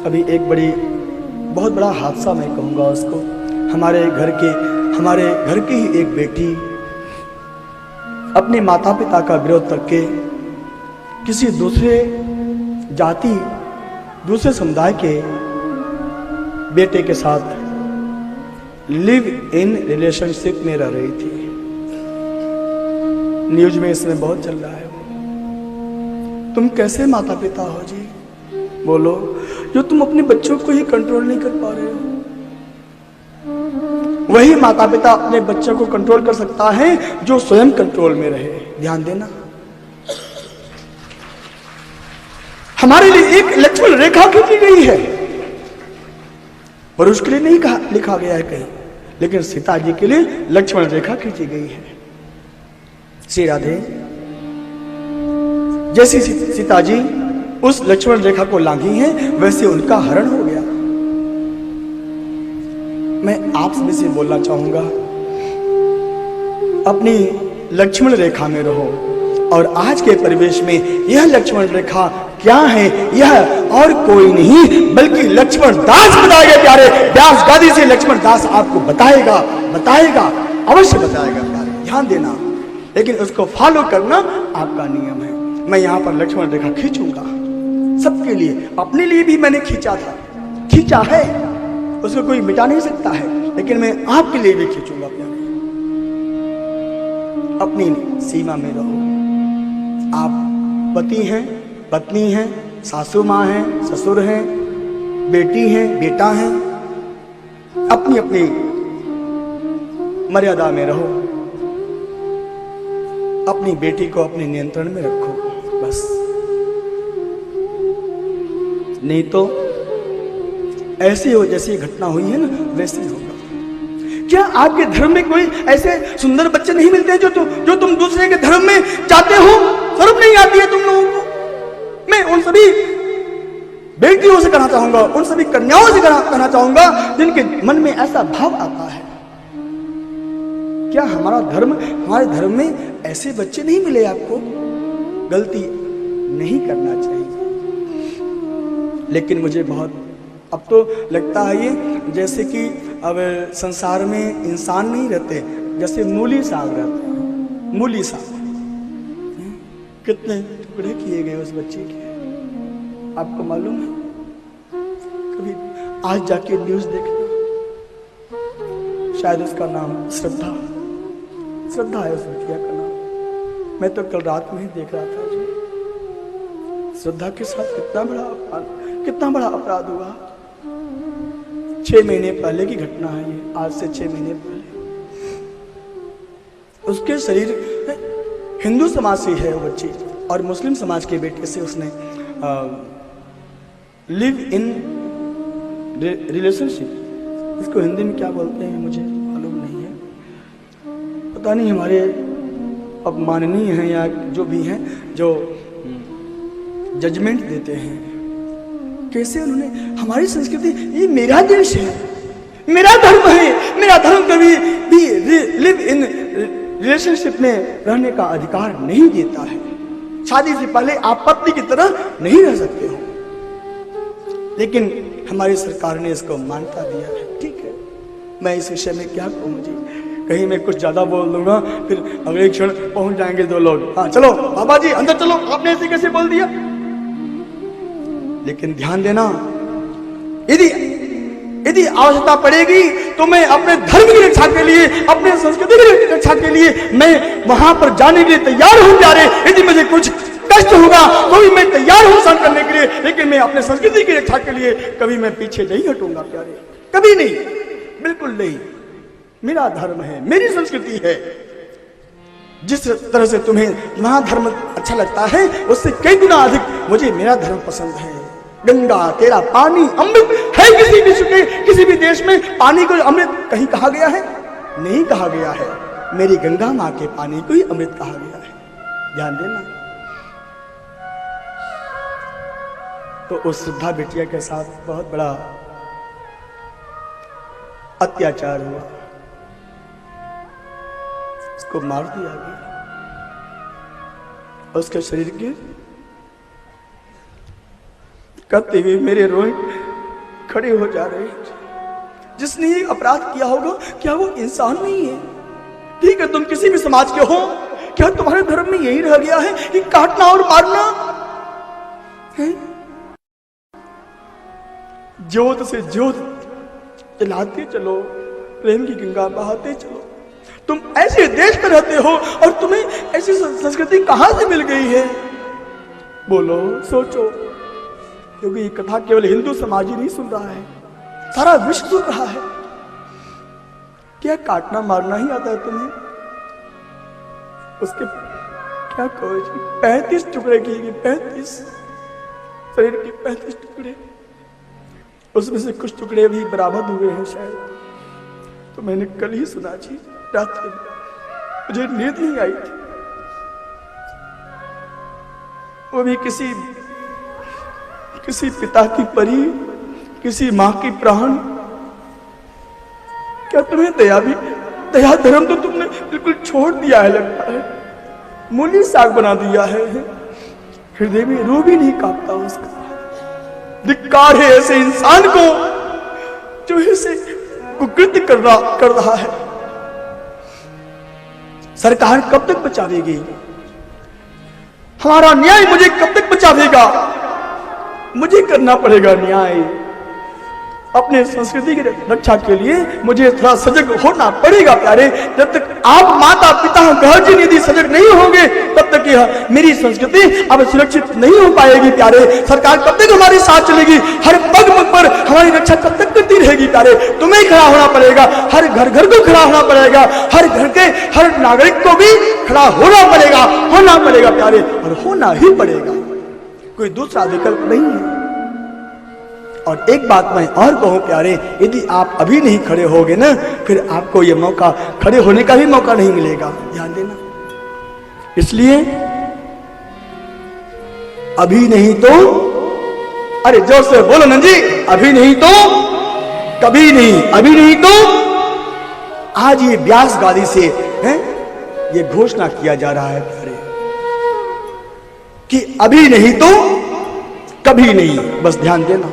अभी एक बहुत बड़ा हादसा मैं कहूँगा उसको। हमारे घर की ही एक बेटी अपने माता पिता का विरोध करके किसी दूसरे जाति, दूसरे समुदाय के बेटे के साथ लिव इन रिलेशनशिप में रह रही थी। न्यूज में इसमें बहुत चल रहा है। तुम कैसे माता पिता हो जी? बोलो, जो तुम अपने बच्चों को ही कंट्रोल नहीं कर पा रहे हो। वही माता पिता अपने बच्चों को कंट्रोल कर सकता है जो स्वयं कंट्रोल में रहे। ध्यान देना, हमारे लिए एक लक्ष्मण रेखा खींची गई है। पुरुष के लिए नहीं लिखा गया है कहीं, लेकिन सीता जी के लिए लक्ष्मण रेखा खींची गई है। श्री राधे, जैसी सीता जी उस लक्ष्मण रेखा को लांघी हैं, वैसे उनका हरण हो गया। मैं आप सभी से बोलना चाहूंगा, अपनी लक्ष्मण रेखा में रहो। और आज के परिवेश में यह लक्ष्मण रेखा क्या है? यह और कोई नहीं बल्कि लक्ष्मण दास बताएगा। प्यारे, व्यास गादी से लक्ष्मण दास आपको बताएगा, अवश्य बताएगा प्यारे, ध्यान देना। लेकिन उसको फॉलो करना आपका नियम है। मैं यहां पर लक्ष्मण रेखा खींचूंगा सबके लिए, अपने लिए भी मैंने खींचा है, उसको कोई मिटा नहीं सकता है, लेकिन मैं आपके लिए भी खींचूंगा। अपनी सीमा में रहो। आप पति हैं, पत्नी हैं, सासू माँ हैं, ससुर हैं, बेटी हैं, बेटा हैं, अपनी अपनी मर्यादा में रहो। अपनी बेटी को अपने नियंत्रण में रखो बस, नहीं तो ऐसी हो जैसी घटना हुई है ना, वैसे ही होगा। क्या आपके धर्म में कोई ऐसे सुंदर बच्चे नहीं मिलते जो तुम दूसरे के धर्म में जाते हो? शर्म नहीं आती है तुम लोगों को? मैं उन सभी बेटियों से कहना चाहूंगा, उन सभी कन्याओं से कहना चाहूंगा जिनके मन में ऐसा भाव आता है। क्या हमारे धर्म में ऐसे बच्चे नहीं मिले आपको? गलती नहीं करना चाहिए। लेकिन मुझे बहुत अब तो लगता है ये जैसे कि अब संसार में इंसान नहीं रहते, जैसे मूली साग रहते हैं। मूली साग कितने टुकड़े किए गए उस बच्चे के, आपको मालूम है? कभी आज जाके न्यूज देखना, शायद उसका नाम श्रद्धा है उस बिटिया का नाम। मैं तो कल रात में ही देख रहा था जी, श्रद्धा के साथ कितना बड़ा अपराध हुआ। 6 महीने पहले की घटना है ये, आज से 6 महीने पहले। उसके शरीर हिंदू समाज से है वो बच्ची, और मुस्लिम समाज के बेटे से उसने लिव इन रिलेशनशिप, इसको हिंदी में क्या बोलते हैं मुझे मालूम नहीं है, पता नहीं। हमारे अब माननीय हैं या जो भी हैं, जो जजमेंट देते हैं, कैसे उन्होंने हमारी संस्कृति, ये मेरा देश है, मेरा धर्म है, मेरा धर्म कभी भी लिव इन रिलेशनशिप में रहने का अधिकार नहीं देता है। शादी से पहले आप पत्नी की तरह नहीं रह सकते हो, लेकिन हमारी सरकार ने इसको मान्यता दिया है। ठीक है, मैं इस विषय में क्या कहूँ जी, कहीं मैं कुछ ज्यादा बोल दूंगा फिर अगले क्षण पहुंच जाएंगे 2 लोग, हाँ चलो बाबा जी अंदर चलो, आपने ऐसे कैसे बोल दिया। लेकिन ध्यान देना, यदि आवश्यकता पड़ेगी तो मैं अपने धर्म की रक्षा के लिए, अपने संस्कृति की रक्षा के लिए मैं वहां पर जाने के लिए तैयार हूं प्यारे। यदि मुझे कुछ कष्ट होगा तो भी मैं तैयार हूं सहन करने के लिए, लेकिन मैं अपने संस्कृति की रक्षा के लिए कभी मैं पीछे नहीं हटूंगा प्यारे, कभी नहीं, बिल्कुल नहीं। मेरा धर्म है, मेरी संस्कृति है। जिस तरह से तुम्हें तुम्हारा धर्म अच्छा लगता है, उससे कई गुना अधिक मुझे मेरा धर्म पसंद है। गंगा तेरा पानी अमृत है। किसी विश्व के किसी भी देश में पानी को अमृत कहीं कहा गया है? नहीं कहा गया है। मेरी गंगा माँ के पानी को ही अमृत कहा गया है। ध्यान देना। तो उस श्रद्धा बिटिया के साथ बहुत बड़ा अत्याचार हुआ, उसको मार दिया गया। उसके शरीर के कहते हुए मेरे रोए खड़े हो जा रहे हैं। जिसने ये अपराध किया होगा क्या वो इंसान नहीं है? ठीक है, तुम किसी भी समाज के हो, क्या तुम्हारे धर्म में यही रह गया है कि काटना और मारना है? ज्योत से ज्योत जलाते चलो, प्रेम की गंगा बहाते चलो। तुम ऐसे देश में रहते हो और तुम्हें ऐसी संस्कृति कहां से मिल गई है? बोलो, सोचो। क्योंकि ये कथा केवल हिंदू समाज ही नहीं सुन रहा है, सारा विश्व सुन रहा है। क्या काटना मारना ही आता है तुम्हें? उसके क्या कहो जी, 35 टुकड़े किए, 35 शरीर के 35 टुकड़े, उसमें से कुछ टुकड़े भी बरामद हुए हैं शायद। तो मैंने कल ही सुना जी, रात्रि में मुझे नींद नहीं आई थी। वो भी किसी पिता की परी, किसी मां की प्राण। क्या तुम्हें दया धर्म तो तुमने बिल्कुल छोड़ दिया है लगता है, मूली साग बना दिया है। हृदय में रूह भी नहीं कांपता उसका। धिक्कार है ऐसे इंसान को जो ऐसे कुकृत्य कर रहा है। सरकार कब तक बचावेगी? हमारा न्याय मुझे कब तक बचावेगा? मुझे करना पड़ेगा न्याय। अपने संस्कृति की रक्षा के लिए मुझे थोड़ा सजग होना पड़ेगा प्यारे। जब तक आप माता पिता गार्जियन यदि सजग नहीं होंगे तब तक यह मेरी संस्कृति अब सुरक्षित नहीं हो पाएगी प्यारे। सरकार कब तक हमारे साथ चलेगी? हर पग पग पर हमारी रक्षा कब तक करती रहेगी प्यारे? तुम्हें खड़ा होना पड़ेगा, हर घर घर को खड़ा होना पड़ेगा, हर घर के हर नागरिक को भी खड़ा होना पड़ेगा प्यारे, और होना ही पड़ेगा, कोई दूसरा विकल्प नहीं है। और एक बात मैं और कहूं प्यारे, यदि आप अभी नहीं खड़े होगे ना, फिर आपको यह मौका, खड़े होने का भी मौका नहीं मिलेगा, ध्यान देना। इसलिए अभी नहीं तो, अरे जोर से बोलो ना जी, अभी नहीं तो कभी नहीं, अभी नहीं तो आज ये व्यास गादी से है ये घोषणा किया जा रहा है प्यारे कि अभी नहीं तो कभी नहीं। बस ध्यान देना।